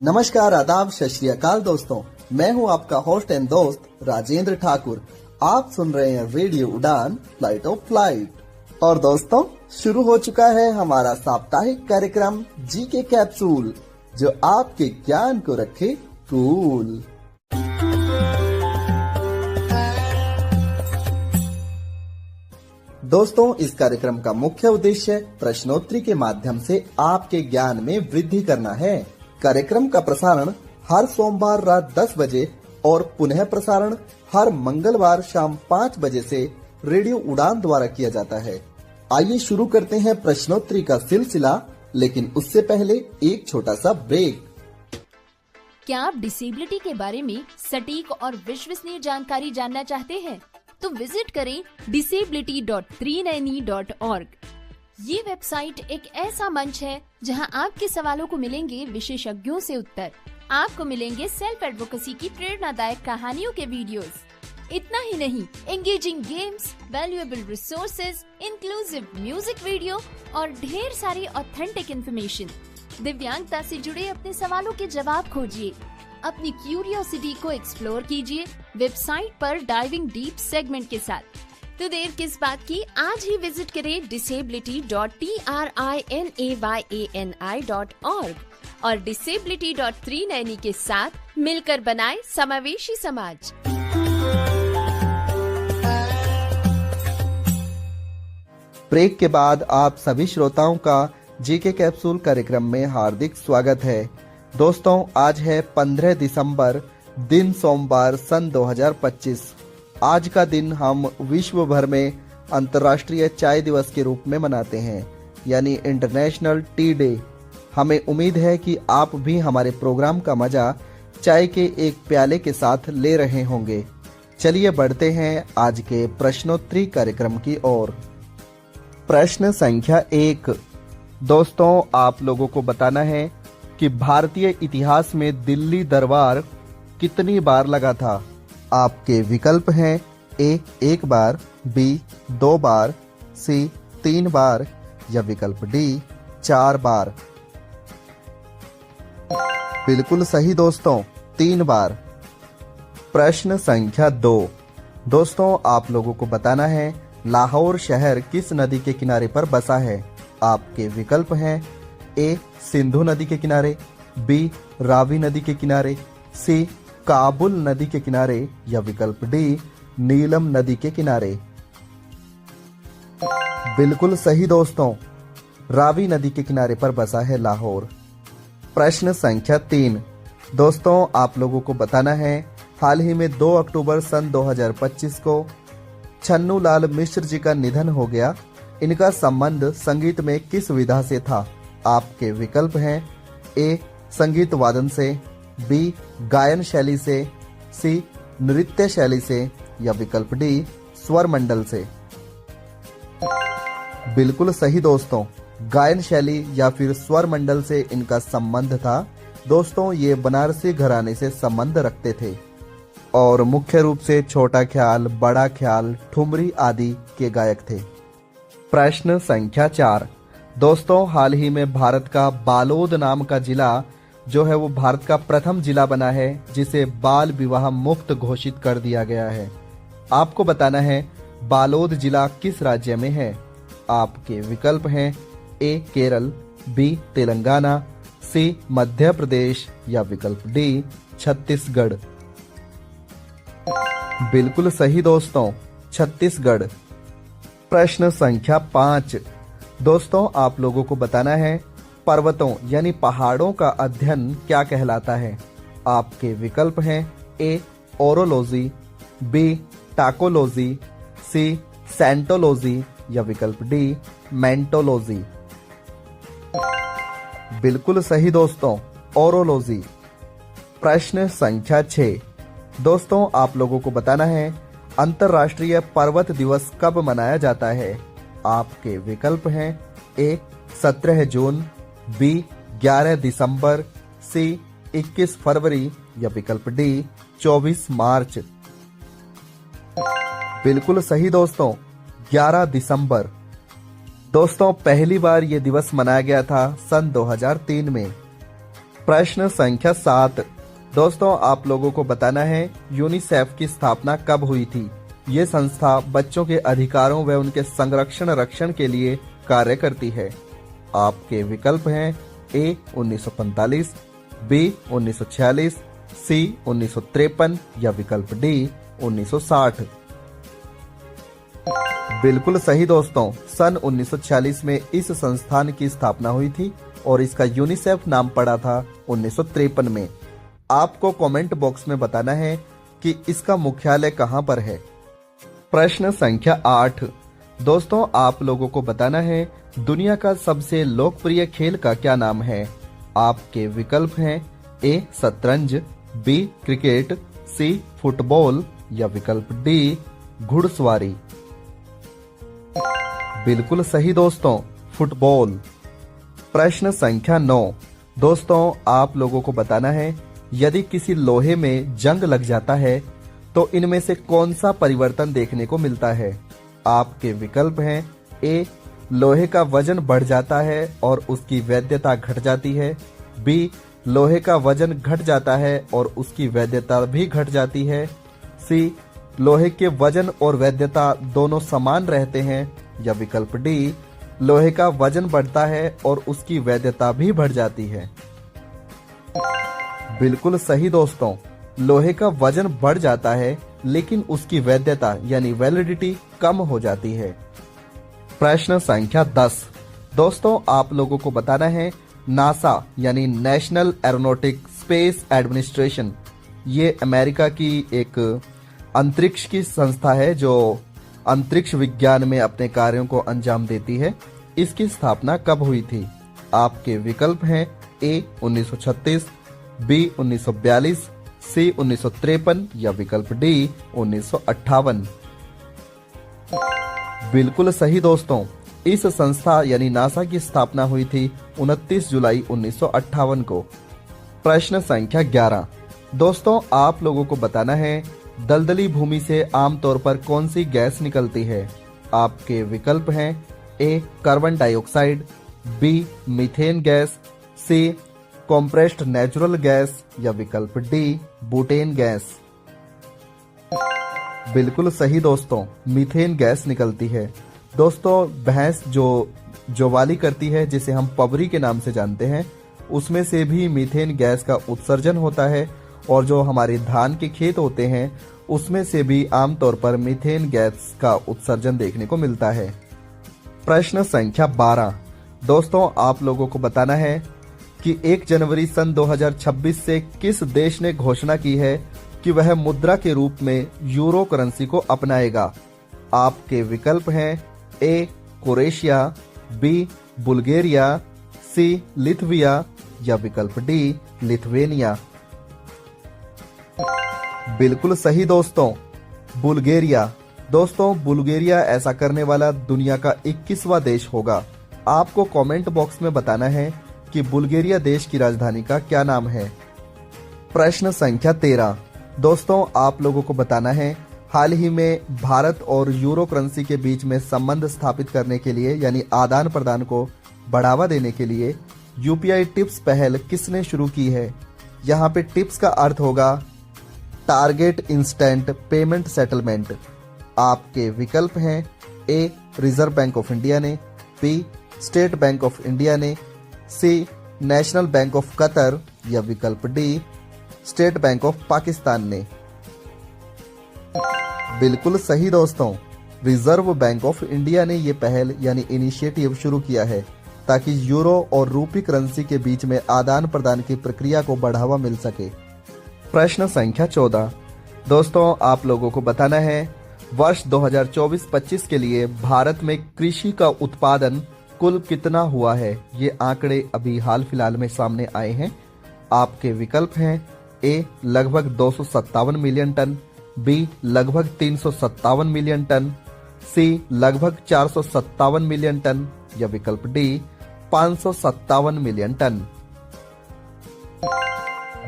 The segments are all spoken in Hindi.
नमस्कार, आदाब, सत श्री अकाल दोस्तों। मैं हूं आपका होस्ट एंड दोस्त राजेंद्र ठाकुर। आप सुन रहे हैं रेडियो उड़ान फ्लाइट ऑफ फ्लाइट। और दोस्तों, शुरू हो चुका है हमारा साप्ताहिक कार्यक्रम जी के कैप्सूल, जो आपके ज्ञान को रखे कूल। दोस्तों, इस कार्यक्रम का मुख्य उद्देश्य प्रश्नोत्तरी के माध्यम से आपके ज्ञान में वृद्धि करना है। कार्यक्रम का प्रसारण हर सोमवार रात 10 बजे और पुनः प्रसारण हर मंगलवार शाम 5 बजे से रेडियो उड़ान द्वारा किया जाता है। आइए शुरू करते हैं प्रश्नोत्तरी का सिलसिला, लेकिन उससे पहले एक छोटा सा ब्रेक। क्या आप डिसेबिलिटी के बारे में सटीक और विश्वसनीय जानकारी जानना चाहते हैं? तो विजिट करें disability.390.org। ये वेबसाइट एक ऐसा मंच है जहां आपके सवालों को मिलेंगे विशेषज्ञों से उत्तर। आपको मिलेंगे सेल्फ एडवोकेसी की प्रेरणादायक कहानियों के वीडियोस। इतना ही नहीं, engaging games, valuable resources, inclusive music video और ढेर सारी ऑथेंटिक इन्फॉर्मेशन। दिव्यांगता से जुड़े अपने सवालों के जवाब खोजिए, अपनी क्यूरियोसिटी को एक्सप्लोर कीजिए वेबसाइट पर डाइविंग डीप सेगमेंट के साथ। तो देर किस बात की, आज ही विजिट करें disability.trinayani.org और disability.390 के साथ मिलकर बनाए समावेशी समाज। ब्रेक के बाद आप सभी श्रोताओं का जीके कैप्सूल कार्यक्रम में हार्दिक स्वागत है। दोस्तों, आज है 15 दिसंबर, दिन सोमवार, सन 2025। आज का दिन हम विश्व भर में अंतर्राष्ट्रीय चाय दिवस के रूप में मनाते हैं, यानी इंटरनेशनल टी डे। हमें उम्मीद है कि आप भी हमारे प्रोग्राम का मजा चाय के एक प्याले के साथ ले रहे होंगे। चलिए बढ़ते हैं आज के प्रश्नोत्तरी कार्यक्रम की ओर। प्रश्न संख्या 1। दोस्तों, आप लोगों को बताना है कि भारतीय इतिहास में दिल्ली दरबार कितनी बार लगा था। आपके विकल्प हैं ए 1 बार, बी 2 बार, सी 3 बार या विकल्प डी 4 बार। बिल्कुल सही दोस्तों, 3 बार। प्रश्न संख्या 2। दोस्तों, आप लोगों को बताना है लाहौर शहर किस नदी के किनारे पर बसा है। आपके विकल्प हैं ए सिंधु नदी के किनारे, बी रावी नदी के किनारे, सी काबुल नदी के किनारे या विकल्प डी नीलम नदी के किनारे। बिल्कुल सही दोस्तों, रावी नदी के किनारे पर बसा है लाहौर। प्रश्न संख्या 3। दोस्तों, आप लोगों को बताना है हाल ही में 2 अक्टूबर सन 2025 को छन्नू लाल मिश्र जी का निधन हो गया। इनका संबंध संगीत में किस विधा से था। आपके विकल्प हैं ए संगीत वादन से, बी गायन शैली से, सी नृत्य शैली से या विकल्प डी स्वर मंडल से। बिल्कुल सही दोस्तों, गायन शैली या फिर स्वर मंडल से इनका संबंध था। दोस्तों, ये बनारसी घराने से संबंध रखते थे और मुख्य रूप से छोटा ख्याल, बड़ा ख्याल, ठुमरी आदि के गायक थे। प्रश्न संख्या 4। दोस्तों, हाल ही में भारत का बालोद नाम का जिला जो है वो भारत का प्रथम जिला बना है जिसे बाल विवाह मुक्त घोषित कर दिया गया है। आपको बताना है बालोद जिला किस राज्य में है। आपके विकल्प हैं ए केरल, बी तेलंगाना, सी मध्य प्रदेश या विकल्प डी छत्तीसगढ़। बिल्कुल सही दोस्तों, छत्तीसगढ़। प्रश्न संख्या 5। दोस्तों, आप लोगों को बताना है पर्वतों यानी पहाड़ों का अध्ययन क्या कहलाता है। आपके विकल्प हैं ए ओरोलॉजी, बी टाकोलॉजी, सी सैंटोलॉजी या विकल्प डी मेंटोलॉजी। बिल्कुल सही दोस्तों, ओरोलॉजी। प्रश्न संख्या 6। दोस्तों, आप लोगों को बताना है अंतर्राष्ट्रीय पर्वत दिवस कब मनाया जाता है। आपके विकल्प हैं ए 17 जून, बी 11 दिसंबर, सी 21 फरवरी या विकल्प डी 24 मार्च। बिल्कुल सही दोस्तों, 11 दिसंबर। दोस्तों, पहली बार ये दिवस मनाया गया था सन 2003 में। प्रश्न संख्या 7। दोस्तों आप लोगों को बताना है यूनिसेफ की स्थापना कब हुई थी। ये संस्था बच्चों के अधिकारों व उनके संरक्षण रक्षण के लिए कार्य करती है। आपके विकल्प हैं ए 1945, बी 1946, सी 1953 या विकल्प डी 1960। बिल्कुल सही दोस्तों, सन 1946 में इस संस्थान की स्थापना हुई थी और इसका यूनिसेफ नाम पड़ा था 1953 में। आपको कमेंट बॉक्स में बताना है कि इसका मुख्यालय कहां पर है। प्रश्न संख्या 8। दोस्तों आप लोगों को बताना है दुनिया का सबसे लोकप्रिय खेल का क्या नाम है। आपके विकल्प हैं ए शतरंज, बी क्रिकेट, सी फुटबॉल या विकल्प डी घुड़सवारी। बिल्कुल सही दोस्तों, फुटबॉल। प्रश्न संख्या 9। दोस्तों आप लोगों को बताना है यदि किसी लोहे में जंग लग जाता है तो इनमें से कौन सा परिवर्तन देखने को मिलता है। आपके विकल्प हैं ए लोहे का वजन बढ़ जाता है और उसकी वैधता घट जाती है, बी लोहे का वजन घट जाता है और उसकी वैधता भी घट जाती है, सी लोहे के वजन और वैधता दोनों समान रहते हैं या विकल्प डी लोहे का वजन बढ़ता है और उसकी वैधता भी बढ़ जाती है। बिल्कुल सही दोस्तों, लोहे का वजन बढ़ जाता है लेकिन उसकी वैधता यानी वैलिडिटी कम हो जाती है। प्रश्न संख्या 10। दोस्तों आप लोगों को बताना है नासा यानी नेशनल एरोनॉटिक स्पेस एडमिनिस्ट्रेशन, ये अमेरिका की एक अंतरिक्ष की संस्था है जो अंतरिक्ष विज्ञान में अपने कार्यों को अंजाम देती है। इसकी स्थापना कब हुई थी। आपके विकल्प हैं ए 1936, बी 1942, सी 1953 या विकल्प डी 1958। बिल्कुल सही दोस्तों, इस संस्था यानी नासा की स्थापना हुई थी 29 जुलाई 1958 को। प्रश्न संख्या 11। दोस्तों आप लोगों को बताना है दलदली भूमि से आमतौर पर कौन सी गैस निकलती है। आपके विकल्प हैं A carbon dioxide, B methane gas, C compressed natural gas या विकल्प डी बुटेन गैस। बिल्कुल सही दोस्तों, मीथेन गैस निकलती है। दोस्तों भैंस जो जोवाली करती है जिसे हम पबरी के नाम से जानते हैं, उसमें से भी मीथेन गैस का उत्सर्जन होता है और जो हमारे धान के खेत होते हैं उसमें से भी आमतौर पर मीथेन गैस का उत्सर्जन देखने को मिलता है। प्रश्न संख्या 12। दोस्तों आप लोगों को बताना है कि 1 जनवरी सन 2026 से किस देश ने घोषणा की है कि वह मुद्रा के रूप में यूरो करेंसी को अपनाएगा। आपके विकल्प हैं ए क्रोएशिया, बी बुल्गारिया, सी लिथुआनिया या विकल्प डी लिथुआनिया। बिल्कुल सही दोस्तों, बुल्गारिया। दोस्तों बुल्गारिया ऐसा करने वाला दुनिया का 21वां देश होगा। आपको कमेंट बॉक्स में बताना है कि बुल्गारिया देश की राजधानी का क्या नाम है। प्रश्न संख्या 13। दोस्तों आप लोगों को बताना है हाल ही में भारत और यूरो करेंसी के बीच में संबंध स्थापित करने के लिए यानी आदान प्रदान को बढ़ावा देने के लिए यूपीआई टिप्स पहल किसने शुरू की है। यहाँ पे टिप्स का अर्थ होगा टारगेट इंस्टेंट पेमेंट सेटलमेंट। आपके विकल्प हैं A Reserve Bank of India ने, B State Bank of India ने, C National Bank of Qatar या विकल्प D State Bank of Pakistan ने। बिल्कुल सही दोस्तों, रिजर्व बैंक ऑफ इंडिया ने ये पहल यानी इनिशिएटिव शुरू किया है ताकि यूरो और रूपी करेंसी के बीच में आदान प्रदान की प्रक्रिया को बढ़ावा मिल सके। प्रश्न संख्या 14। दोस्तों आप लोगों को बताना है वर्ष 2024-25 के लिए भारत में कृषि का उत्पादन कुल कितना हुआ है। ये आंकड़े अभी हाल फिलहाल में सामने आए हैं। आपके विकल्प हैं ए लगभग 257 मिलियन टन, बी लगभग 357 मिलियन टन, सी लगभग 457 मिलियन टन या विकल्प डी 557 मिलियन टन।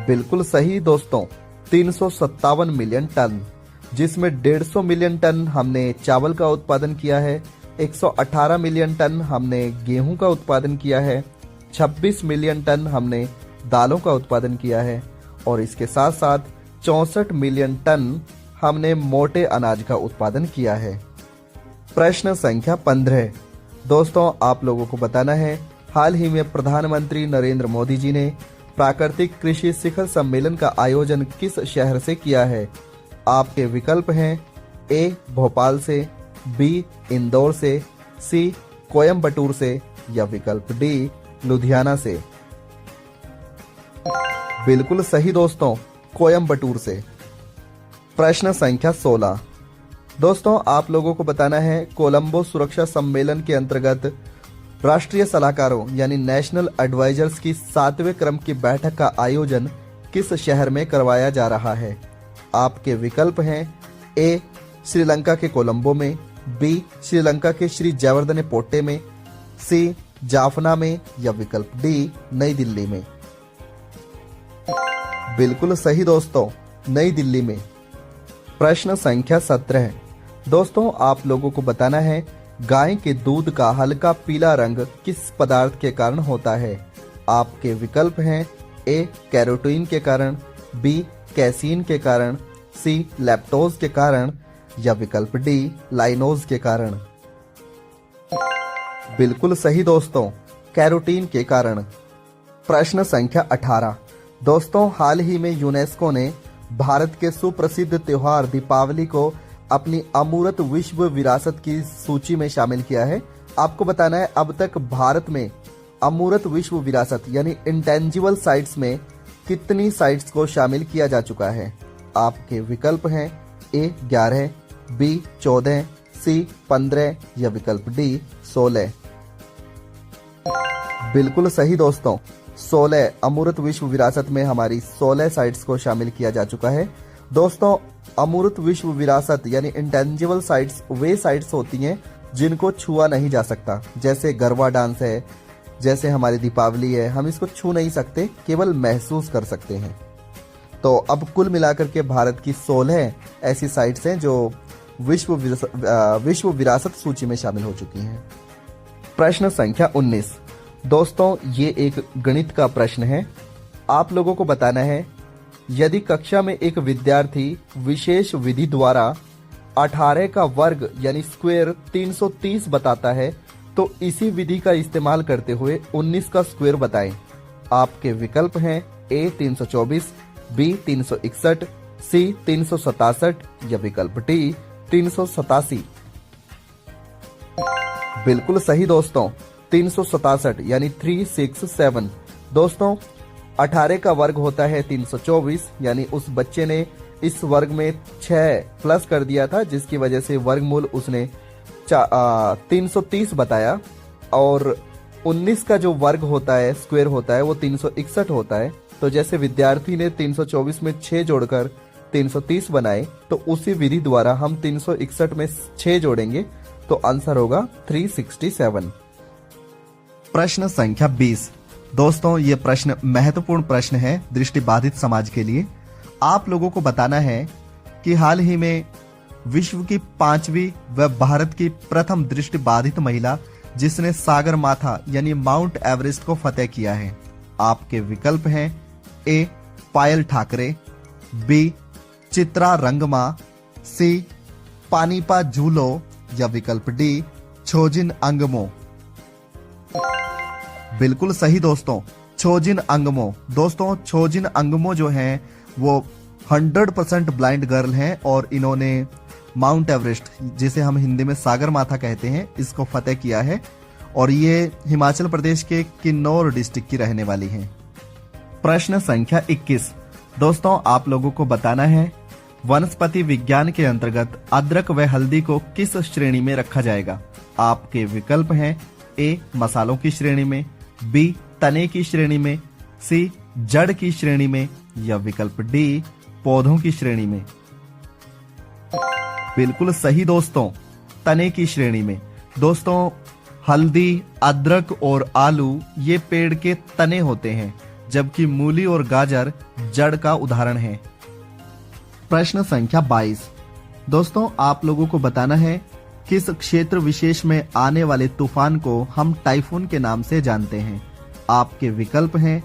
बिल्कुल सही दोस्तों, 357 मिलियन टन, जिसमें 150 मिलियन टन हमने चावल का उत्पादन किया है, 118 मिलियन टन हमने गेहूं का उत्पादन किया है, 26 मिलियन टन हमने दालों का उत्पादन किया है और इसके साथ साथ 64 मिलियन टन हमने मोटे अनाज का उत्पादन किया है। प्रश्न संख्या 15। दोस्तों, आप लोगों को बताना है हाल ही में प्रधानमंत्री नरेंद्र मोदी जी ने प्राकृतिक कृषि शिखर सम्मेलन का आयोजन किस शहर से किया है। आपके विकल्प हैं ए भोपाल से, बी इंदौर से, सी कोयम्बटूर से या विकल्प डी लुधियाना से। बिल्कुल सही दोस्तों, कोयम्बटूर से। प्रश्न संख्या 16। दोस्तों, आप लोगों को बताना है कोलंबो सुरक्षा सम्मेलन के अंतर्गत राष्ट्रीय सलाहकारों यानी नेशनल एडवाइजर्स की 7वें क्रम की बैठक का आयोजन किस शहर में करवाया जा रहा है। आपके विकल्प हैं ए श्रीलंका के कोलंबो में, बी श्रीलंका के श्री जयवर्धने पोट्टे में, सी जाफना में या विकल्प डी नई दिल्ली में। बिल्कुल सही दोस्तों, नई दिल्ली में। प्रश्न संख्या 17। दोस्तों, आप लोगों को बताना है गाय के दूध का हल्का पीला रंग किस पदार्थ के कारण होता है। आपके विकल्प हैं ए कैरोटीन के कारण, बी कैसीन के कारण, सी लैक्टोज के कारण या विकल्प डी लाइनोज के कारण। बिल्कुल सही दोस्तों, कैरोटीन के कारण। प्रश्न संख्या 18। दोस्तों, हाल ही में यूनेस्को ने भारत के सुप्रसिद्ध त्योहार दीपावली को अपनी अमूर्त विश्व विरासत की सूची में शामिल किया है। आपको बताना है अब तक भारत में अमूर्त विश्व विरासत यानी इंटेंजिबल साइट्स में कितनी साइट्स को शामिल किया जा चुका है। आपके विकल्प हैं ए 11, बी 14, सी 15 या विकल्प डी 16। बिल्कुल सही दोस्तों, 16 अमूर्त विश्व विरासत में हमारी 16 साइट्स को शामिल किया जा चुका है। दोस्तों, अमूर्त विश्व विरासत यानी इंटेंजिबल साइट्स वे साइट्स होती हैं जिनको छुआ नहीं जा सकता, जैसे गरबा डांस है, जैसे हमारी दीपावली है, हम इसको छू नहीं सकते, केवल महसूस कर सकते हैं। तो अब कुल मिलाकर के भारत की 16 ऐसी साइट्स हैं जो विश्व विरासत सूची में शामिल हो चुकी हैं। प्रश्न संख्या 19। दोस्तों, ये एक गणित का प्रश्न है। आप लोगों को बताना है यदि कक्षा में एक विद्यार्थी विशेष विधि द्वारा 18 का वर्ग यानी स्क्वायर 330 बताता है तो इसी विधि का इस्तेमाल करते हुए 19 का स्क्वायर बताएं। आपके विकल्प हैं ए 324, बी 361, सी 367 या विकल्प डी 387। बिल्कुल सही दोस्तों, 367 यानी 367। दोस्तों, 18 का वर्ग होता है 324, यानी उस बच्चे ने इस वर्ग में 6 प्लस कर दिया था, जिसकी वजह से वर्गमूल उसने 330 बताया। और 19 का जो वर्ग होता है, स्क्वायर होता है, वो 361 होता है। तो जैसे विद्यार्थी ने 324 में 6 जोड़कर 330 बनाए, तो उसी विधि द्वारा हम 361 में 6 जोड़ेंगे तो आंसर होगा 367। प्रश्न संख्या 20। दोस्तों, ये प्रश्न महत्वपूर्ण प्रश्न है दृष्टिबाधित समाज के लिए। आप लोगों को बताना है कि हाल ही में विश्व की 5वीं व भारत की प्रथम दृष्टिबाधित महिला जिसने सागर माथा यानी माउंट एवरेस्ट को फतेह किया है। आपके विकल्प हैं ए पायल ठाकरे, बी चित्रा रंगमा, सी पानीपा झूलो या विकल्प डी छोजिन अंगमो। बिल्कुल सही दोस्तों, छोजिन अंगमो। दोस्तों, छोजिन अंगमो जो हैं वो 100% ब्लाइंड गर्ल हैं और इन्होंने माउंट एवरेस्ट, जिसे हम हिंदी में सागर माथा कहते हैं, इसको फतेह किया है और ये हिमाचल प्रदेश के किन्नौर डिस्ट्रिक्ट की रहने वाली हैं। प्रश्न संख्या 21। दोस्तों, आप लोगों को बताना है वनस्पति विज्ञान के अंतर्गत अदरक व हल्दी को किस श्रेणी में रखा जाएगा। आपके विकल्प हैं ए मसालों की श्रेणी में, बी तने की श्रेणी में, सी जड़ की श्रेणी में या विकल्प डी पौधों की श्रेणी में। बिल्कुल सही दोस्तों, तने की श्रेणी में। दोस्तों, हल्दी, अदरक और आलू ये पेड़ के तने होते हैं, जबकि मूली और गाजर जड़ का उदाहरण है। प्रश्न संख्या 22। दोस्तों, आप लोगों को बताना है किस क्षेत्र विशेष में आने वाले तूफान को हम टाइफून के नाम से जानते हैं। आपके विकल्प हैं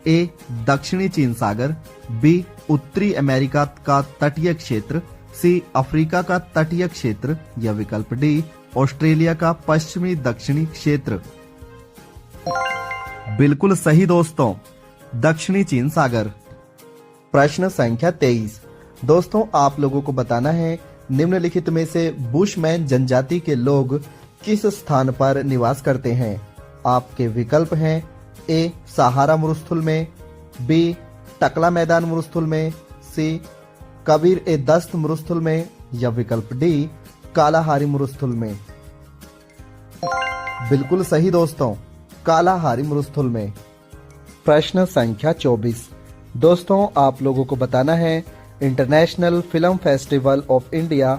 ए दक्षिणी चीन सागर, बी उत्तरी अमेरिका का तटीय क्षेत्र, सी अफ्रीका का तटीय क्षेत्र या विकल्प डी ऑस्ट्रेलिया का पश्चिमी दक्षिणी क्षेत्र। बिल्कुल सही दोस्तों, दक्षिणी चीन सागर। प्रश्न संख्या 23। दोस्तों आप लोगों को बताना है निम्नलिखित में से बुशमैन जनजाति के लोग किस स्थान पर निवास करते हैं। आपके विकल्प हैं ए सहारा मरुस्थल में, बी टकला मैदान मरुस्थल में, सी कबीर ए दस्त मरुस्थल में या विकल्प डी कालाहारी मरुस्थल में। बिल्कुल सही दोस्तों, कालाहारी मरुस्थल में। प्रश्न संख्या 24। दोस्तों आप लोगों को बताना है international film festival of India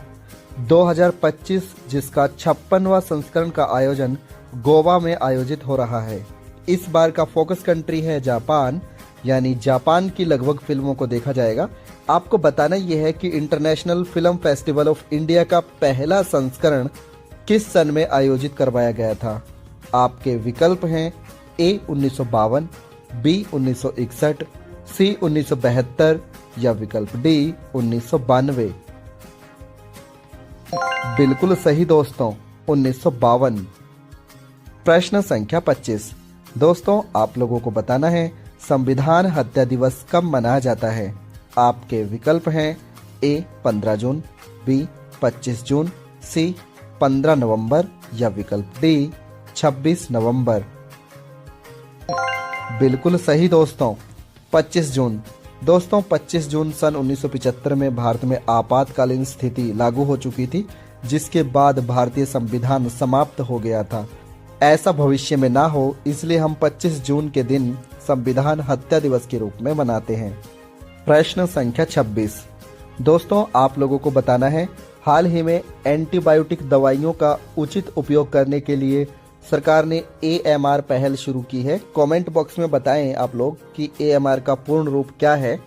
2025 जिसका 56वां संस्करण का आयोजन गोवा में आयोजित हो रहा है। इस बार का फोकस कंट्री है जापान, यानी जापान की लगभग फिल्मों को देखा जाएगा। आपको बताना यह है कि international film festival of India का पहला संस्करण किस सन में आयोजित करवाया गया था। आपके विकल्प हैं ए 1952, बी 1961, सी 1972 या विकल्प डी 1992। बिल्कुल सही दोस्तों, 1952। प्रश्न संख्या 25। दोस्तों आप लोगों को बताना है संविधान हत्या दिवस कब मनाया जाता है। आपके विकल्प हैं ए 15 जून, बी 25 जून, सी 15 नवंबर या विकल्प डी 26 नवंबर। बिल्कुल सही दोस्तों, 25 जून। दोस्तों 25 जून सन 1975 में भारत में आपातकालीन स्थिति लागू हो चुकी थी, जिसके बाद भारतीय संविधान समाप्त हो गया था। ऐसा भविष्य में ना हो इसलिए हम 25 जून के दिन संविधान हत्या दिवस के रूप में मनाते हैं। प्रश्न संख्या 26। दोस्तों आप लोगों को बताना है हाल ही में एंटीबायोटिक दवाइयों का उचित उपयोग करने के लिए सरकार ने AMR पहल शुरू की है। कमेंट बॉक्स में बताएं आप लोग कि AMR का पूर्ण रूप क्या है।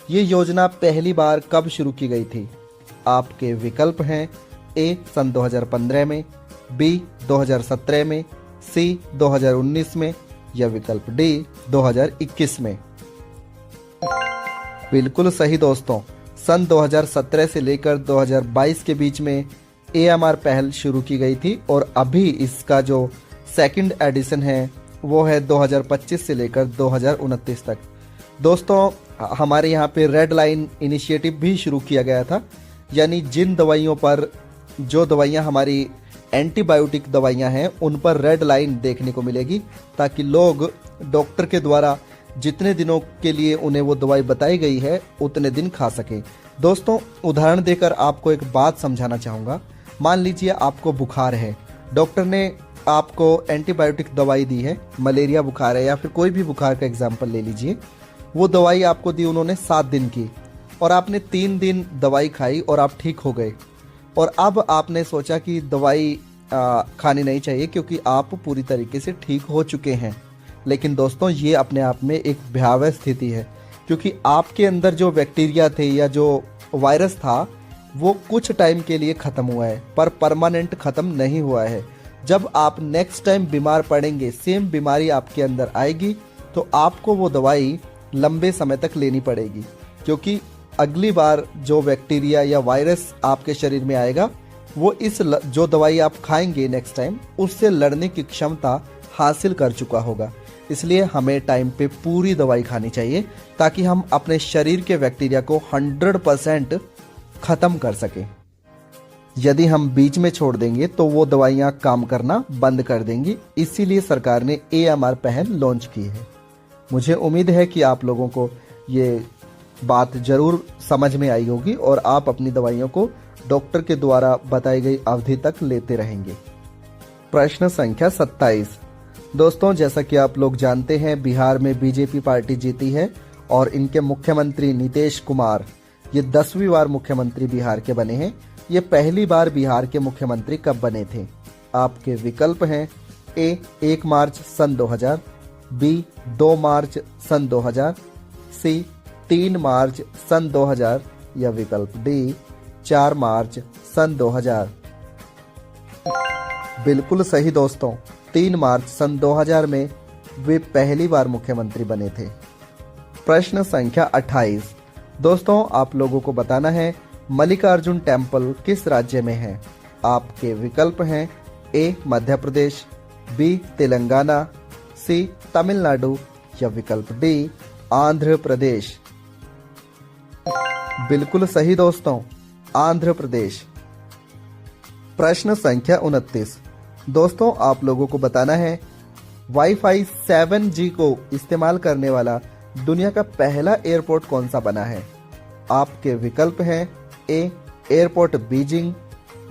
ये योजना पहली बार कब शुरू की गई थी। आपके विकल्प हैं ए सन 2015 में, बी 2017 में, सी 2019 में या विकल्प डी 2021 में। बिल्कुल सही दोस्तों, सन 2017 से लेकर 2022 के बीच में AMR पहल शुरू की गई थी और अभी इसका जो सेकंड एडिशन है वो है 2025 से लेकर 2029 तक। दोस्तों हमारे यहाँ पे रेड लाइन इनिशिएटिव भी शुरू किया गया था, यानी जिन दवाइयों पर, जो दवाइयाँ हमारी एंटीबायोटिक दवाइयाँ हैं उन पर रेड लाइन देखने को मिलेगी, ताकि लोग डॉक्टर के द्वारा जितने दिनों के लिए उन्हें वो दवाई बताई गई है उतने दिन खा सकें। दोस्तों उदाहरण देकर आपको एक बात समझाना चाहूँगा। मान लीजिए आपको बुखार है, डॉक्टर ने आपको एंटीबायोटिक दवाई दी है, मलेरिया बुखार है या फिर कोई भी बुखार का एग्जाम्पल ले लीजिए। वो दवाई आपको दी उन्होंने 7 दिन की और आपने 3 दिन दवाई खाई और आप ठीक हो गए। और अब आपने सोचा कि दवाई खानी नहीं चाहिए क्योंकि आप पूरी तरीके से ठीक हो चुके हैं। लेकिन दोस्तों ये अपने आप में एक भयावह स्थिति है, क्योंकि आपके अंदर जो बैक्टीरिया थे या जो वायरस था वो कुछ टाइम के लिए ख़त्म हुआ है पर परमानेंट ख़त्म नहीं हुआ है। जब आप नेक्स्ट टाइम बीमार पड़ेंगे, सेम बीमारी आपके अंदर आएगी, तो आपको वो दवाई लंबे समय तक लेनी पड़ेगी, क्योंकि अगली बार जो बैक्टीरिया या वायरस आपके शरीर में आएगा वो जो दवाई आप खाएंगे नेक्स्ट टाइम उससे लड़ने की क्षमता हासिल कर चुका होगा। इसलिए हमें टाइम पे पूरी दवाई खानी चाहिए ताकि हम अपने शरीर के बैक्टीरिया को 100% ख़त्म कर सकें। यदि हम बीच में छोड़ देंगे तो वो दवाइयाँ काम करना बंद कर देंगी। इसीलिए सरकार ने AMR पहल लॉन्च की है। मुझे उम्मीद है कि आप लोगों को ये बात जरूर समझ में आई होगी और आप अपनी दवाइयों को डॉक्टर के द्वारा बताई गई अवधि तक लेते रहेंगे। प्रश्न संख्या 27। दोस्तों जैसा कि आप लोग जानते हैं बिहार में बीजेपी पार्टी जीती है और इनके मुख्यमंत्री नीतीश कुमार ये 10वीं बार मुख्यमंत्री बिहार के बने हैं। ये पहली बार बिहार के मुख्यमंत्री कब बने थे। आपके विकल्प हैं ए 1 मार्च सन 2000, बी 2 मार्च सन 2000, सी 3 मार्च सन 2000 या विकल्प डी 4 मार्च सन 2000। बिल्कुल सही दोस्तों, 3 मार्च सन 2000 में वे पहली बार मुख्यमंत्री बने थे। प्रश्न संख्या 28। दोस्तों आप लोगों को बताना है मल्लिकार्जुन टेम्पल किस राज्य में है। आपके विकल्प हैं ए मध्य प्रदेश, बी तेलंगाना, सी तमिलनाडु या विकल्प डी आंध्र प्रदेश। बिल्कुल सही दोस्तों, आंध्र प्रदेश। प्रश्न संख्या 29। दोस्तों आप लोगों को बताना है वाईफाई 7G को इस्तेमाल करने वाला दुनिया का पहला एयरपोर्ट कौन सा बना है। आपके विकल्प हैं A airport Beijing,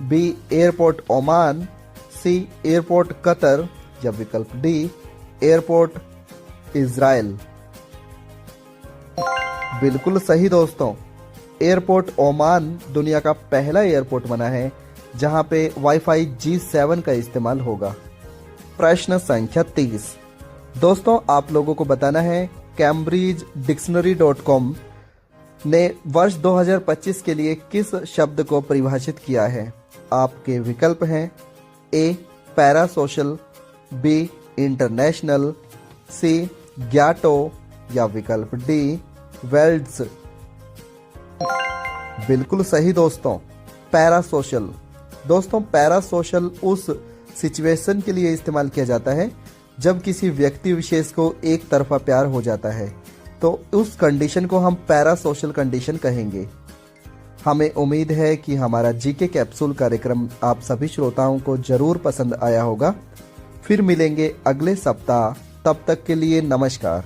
B airport Oman, C airport Qatar या विकल्प डी एयरपोर्ट इजराइल। बिल्कुल सही दोस्तों, एयरपोर्ट ओमान दुनिया का पहला एयरपोर्ट बना है जहां पे वाईफाई G7 का इस्तेमाल होगा। प्रश्न संख्या 30। दोस्तों आप लोगों को बताना है कैम्ब्रिज डिक्शनरी.com ने वर्ष 2025 के लिए किस शब्द को परिभाषित किया है। आपके विकल्प हैं ए पैरा सोशल, बी इंटरनेशनल, सी ग्याटो या विकल्प डी वेल्ड्स। बिल्कुल सही दोस्तों, पैरा सोशल। दोस्तों पैरा सोशल उस सिचुएशन के लिए इस्तेमाल किया जाता है जब किसी व्यक्ति विशेष को एक तरफा प्यार हो जाता है, तो उस कंडीशन को हम पैरा सोशल कंडीशन कहेंगे। हमें उम्मीद है कि हमारा जीके कैप्सूल कार्यक्रम आप सभी श्रोताओं को जरूर पसंद आया होगा। फिर मिलेंगे अगले सप्ताह, तब तक के लिए नमस्कार।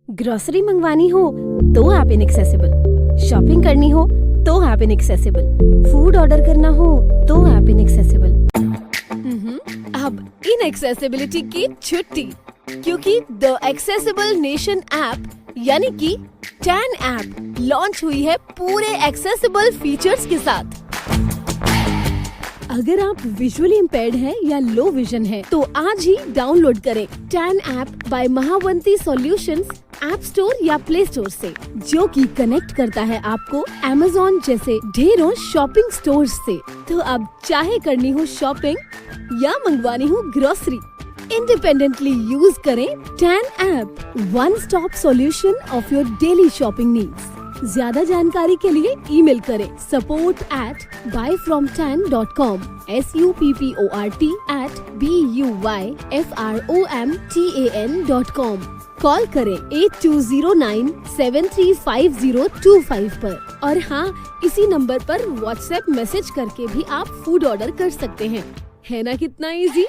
ग्रोसरी मंगवानी हो तो ऐप इनएक्सेसिबल, शॉपिंग करनी हो तो ऐप इनएक्सेसिबल, फूड ऑर्डर करना हो तो ऐप इनएक्सेसिबल। अब इनएक्सेसिबिलिटी की छुट्टी, क्योंकि द एक्सेसिबल नेशन ऐप यानी कि टैन ऐप लॉन्च हुई है पूरे एक्सेसिबल फीचर्स के साथ। अगर आप विजुअली इम्पेयर्ड हैं या लो विजन है तो आज ही डाउनलोड करें Tan app by Mahavanti solutions app store या प्ले स्टोर से, जो कि कनेक्ट करता है आपको Amazon जैसे ढेरों शॉपिंग स्टोर्स से। तो अब चाहे करनी हो शॉपिंग या मंगवानी हो ग्रोसरी, इंडिपेंडेंटली यूज करें Tan app, one stop solution of your daily shopping needs. ज्यादा जानकारी के लिए ईमेल करें support@buyfromtan.com support@buyfromtan.com। कॉल करें 8209735025 पर। और हाँ, इसी नंबर पर व्हाट्सएप मैसेज करके भी आप फूड ऑर्डर कर सकते हैं। है ना कितना इजी।